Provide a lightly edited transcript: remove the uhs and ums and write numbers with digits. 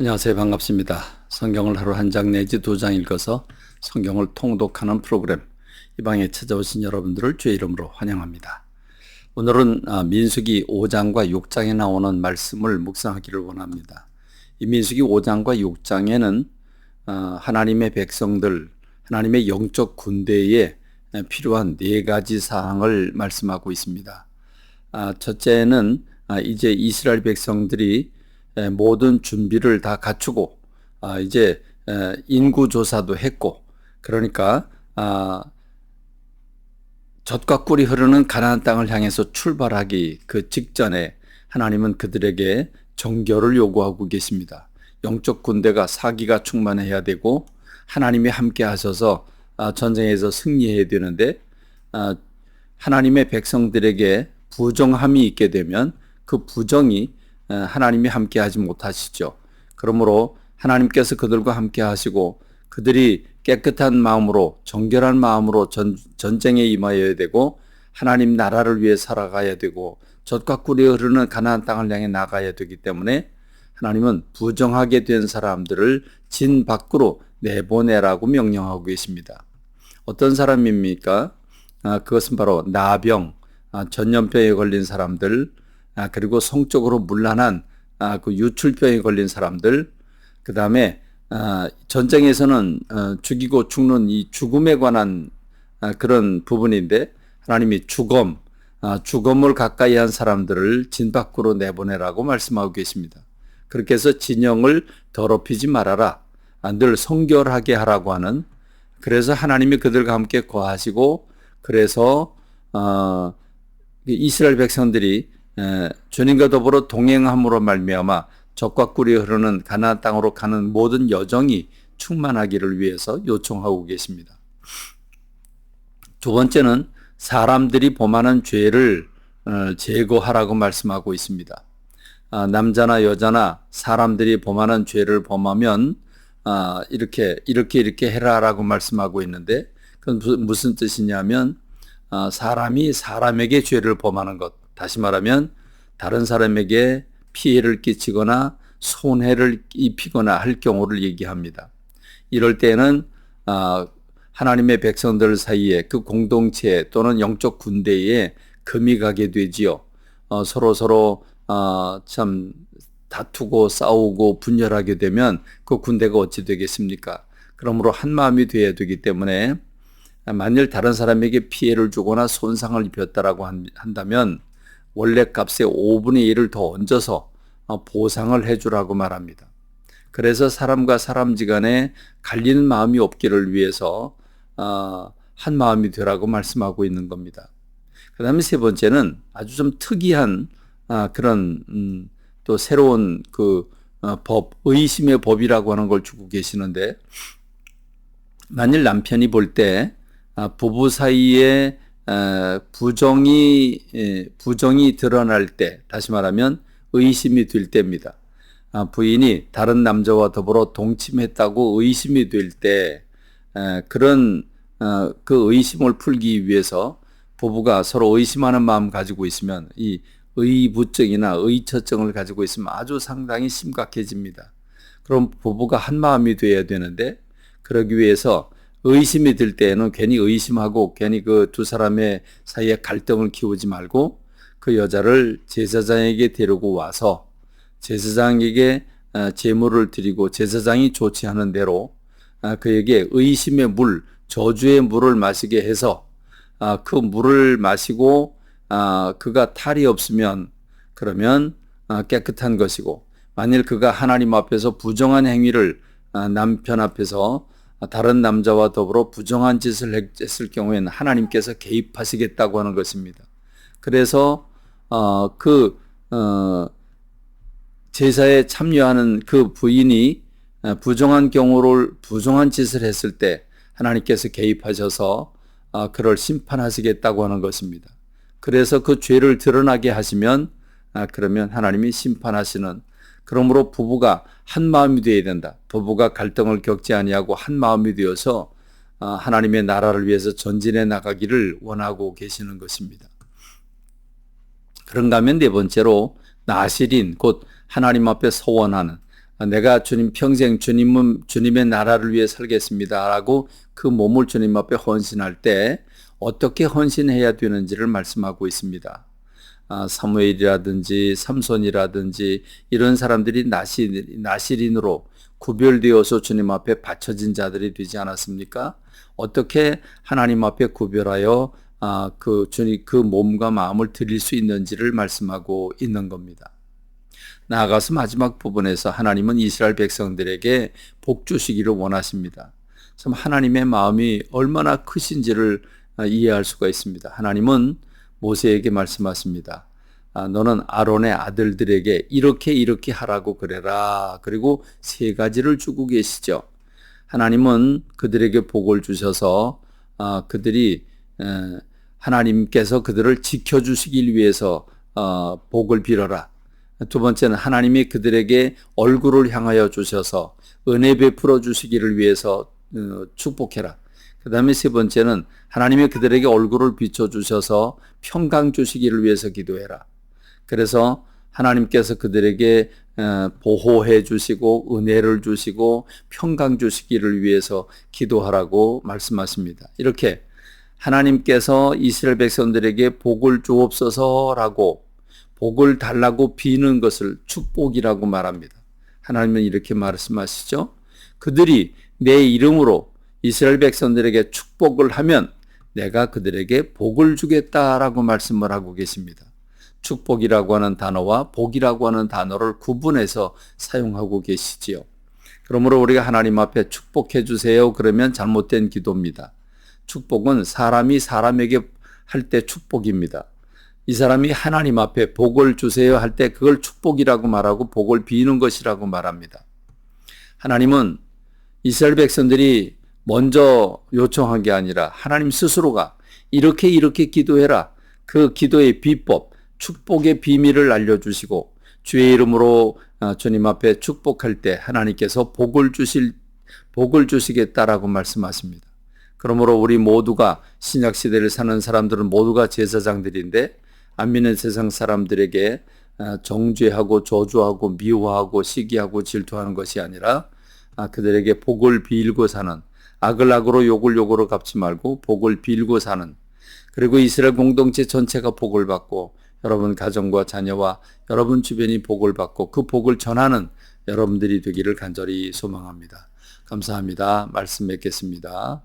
안녕하세요. 반갑습니다. 성경을 하루 한 장 내지 두 장 읽어서 성경을 통독하는 프로그램, 이 방에 찾아오신 여러분들을 주의 이름으로 환영합니다. 오늘은 민수기 5장과 6장에 나오는 말씀을 묵상하기를 원합니다. 이 민수기 5장과 6장에는 하나님의 백성들, 하나님의 영적 군대에 필요한 네 가지 사항을 말씀하고 있습니다. 첫째는 이제 이스라엘 백성들이 모든 준비를 다 갖추고 이제 인구 조사도 했고, 그러니까 젖과 꿀이 흐르는 가나안 땅을 향해서 출발하기 그 직전에 하나님은 그들에게 정결을 요구하고 계십니다. 영적 군대가 사기가 충만해야 되고 하나님이 함께 하셔서 전쟁에서 승리해야 되는데, 하나님의 백성들에게 부정함이 있게 되면 그 부정이 하나님이 함께 하지 못하시죠. 그러므로 하나님께서 그들과 함께 하시고 그들이 깨끗한 마음으로, 정결한 마음으로 전쟁에 임하여야 되고 하나님 나라를 위해 살아가야 되고 젖과 꿀이 흐르는 가나안 땅을 향해 나가야 되기 때문에 하나님은 부정하게 된 사람들을 진 밖으로 내보내라고 명령하고 계십니다. 어떤 사람입니까? 그것은 바로 나병, 전염병에 걸린 사람들, 그리고 성적으로 문란한 그 유출병에 걸린 사람들, 그 다음에 전쟁에서는 죽이고 죽는 이 죽음에 관한 그런 부분인데, 하나님이 죽음을 가까이 한 사람들을 진 밖으로 내보내라고 말씀하고 계십니다. 그렇게 해서 진영을 더럽히지 말아라, 늘 성결하게 하라고 하는, 그래서 하나님이 그들과 함께 거하시고, 그래서 이스라엘 백성들이 주님과 더불어 동행함으로 말미암아 젖과 꿀이 흐르는 가나안 땅으로 가는 모든 여정이 충만하기를 위해서 요청하고 계십니다. 두 번째는 사람들이 범하는 죄를 제거하라고 말씀하고 있습니다. 남자나 여자나 사람들이 범하는 죄를 범하면 이렇게 해라라고 말씀하고 있는데, 그건 무슨 뜻이냐면 사람이 사람에게 죄를 범하는 것, 다시 말하면 다른 사람에게 피해를 끼치거나 손해를 입히거나 할 경우를 얘기합니다. 이럴 때는 하나님의 백성들 사이에, 그 공동체 또는 영적 군대에 금이 가게 되지요. 서로 참 다투고 싸우고 분열하게 되면 그 군대가 어찌 되겠습니까? 그러므로 한 마음이 되어야 되기 때문에, 만일 다른 사람에게 피해를 주거나 손상을 입혔다라고 한다면 원래 값의 5분의 1을 더 얹어서 보상을 해주라고 말합니다. 그래서 사람과 사람지간에 갈리는 마음이 없기를 위해서 한 마음이 되라고 말씀하고 있는 겁니다. 그 다음에 세 번째는 아주 좀 특이한 그런 또 새로운 그 의심의 법이라고 하는 걸 주고 계시는데, 만일 남편이 볼 때 부부 사이에 부정이 드러날 때, 다시 말하면 의심이 될 때입니다. 부인이 다른 남자와 더불어 동침했다고 의심이 될 때, 그런 그 의심을 풀기 위해서 부부가 서로 의심하는 마음 가지고 있으면, 이 의부증이나 의처증을 가지고 있으면 아주 상당히 심각해집니다. 그럼 부부가 한 마음이 되어야 되는데, 그러기 위해서 의심이 들 때에는 괜히 의심하고 괜히 그 두 사람의 사이에 갈등을 키우지 말고 그 여자를 제사장에게 데리고 와서 제사장에게 제물을 드리고 제사장이 조치하는 대로 그에게 의심의 물, 저주의 물을 마시게 해서 그 물을 마시고 그가 탈이 없으면 그러면 깨끗한 것이고, 만일 그가 하나님 앞에서 부정한 행위를 남편 앞에서 다른 남자와 더불어 부정한 짓을 했을 경우에는 하나님께서 개입하시겠다고 하는 것입니다. 그래서 제사에 참여하는 그 부인이 부정한 짓을 했을 때 하나님께서 개입하셔서 그를 심판하시겠다고 하는 것입니다. 그래서 그 죄를 드러나게 하시면 그러면 하나님이 심판하시는, 그러므로 부부가 한 마음이 되어야 된다. 부부가 갈등을 겪지 아니하고 한 마음이 되어서 하나님의 나라를 위해서 전진해 나가기를 원하고 계시는 것입니다. 그런가 하면 네 번째로 나실인, 곧 하나님 앞에 서원하는, 내가 주님 평생 주님의 나라를 위해 살겠습니다라고 그 몸을 주님 앞에 헌신할 때 어떻게 헌신해야 되는지를 말씀하고 있습니다. 사무엘이라든지 삼손이라든지 이런 사람들이 나실인으로 구별되어서 주님 앞에 바쳐진 자들이 되지 않았습니까? 어떻게 하나님 앞에 구별하여 그 몸과 마음을 드릴 수 있는지를 말씀하고 있는 겁니다. 나아가서 마지막 부분에서 하나님은 이스라엘 백성들에게 복 주시기를 원하십니다. 참 하나님의 마음이 얼마나 크신지를 이해할 수가 있습니다. 하나님은 모세에게 말씀하십니다. 너는 아론의 아들들에게 이렇게 하라고 그래라. 그리고 3가지를 주고 계시죠. 하나님은 그들에게 복을 주셔서 하나님께서 그들을 지켜주시길 위해서 복을 빌어라. 두 번째는 하나님이 그들에게 얼굴을 향하여 주셔서 은혜 베풀어 주시기를 위해서 축복해라. 그 다음에 3번째는 하나님이 그들에게 얼굴을 비춰주셔서 평강 주시기를 위해서 기도해라. 그래서 하나님께서 그들에게 보호해 주시고 은혜를 주시고 평강 주시기를 위해서 기도하라고 말씀하십니다. 이렇게 하나님께서 이스라엘 백성들에게 복을 주옵소서라고 복을 달라고 비는 것을 축복이라고 말합니다. 하나님은 이렇게 말씀하시죠. 그들이 내 이름으로 이스라엘 백성들에게 축복을 하면 내가 그들에게 복을 주겠다라고 말씀을 하고 계십니다. 축복이라고 하는 단어와 복이라고 하는 단어를 구분해서 사용하고 계시지요. 그러므로 우리가 하나님 앞에 축복해 주세요 그러면 잘못된 기도입니다. 축복은 사람이 사람에게 할 때 축복입니다. 이 사람이 하나님 앞에 복을 주세요 할 때 그걸 축복이라고 말하고 복을 비는 것이라고 말합니다. 하나님은 이스라엘 백성들이 먼저 요청한 게 아니라 하나님 스스로가 이렇게 기도해라. 그 기도의 비법, 축복의 비밀을 알려주시고 주의 이름으로 주님 앞에 축복할 때 하나님께서 복을 주시겠다라고 말씀하십니다. 그러므로 우리 모두가 신약시대를 사는 사람들은 모두가 제사장들인데 안 믿는 세상 사람들에게 정죄하고 저주하고 미워하고 시기하고 질투하는 것이 아니라 그들에게 복을 빌고 사는, 악을 악으로 욕을 욕으로 갚지 말고 복을 빌고 사는, 그리고 이스라엘 공동체 전체가 복을 받고 여러분 가정과 자녀와 여러분 주변이 복을 받고 그 복을 전하는 여러분들이 되기를 간절히 소망합니다. 감사합니다. 말씀 맺겠습니다.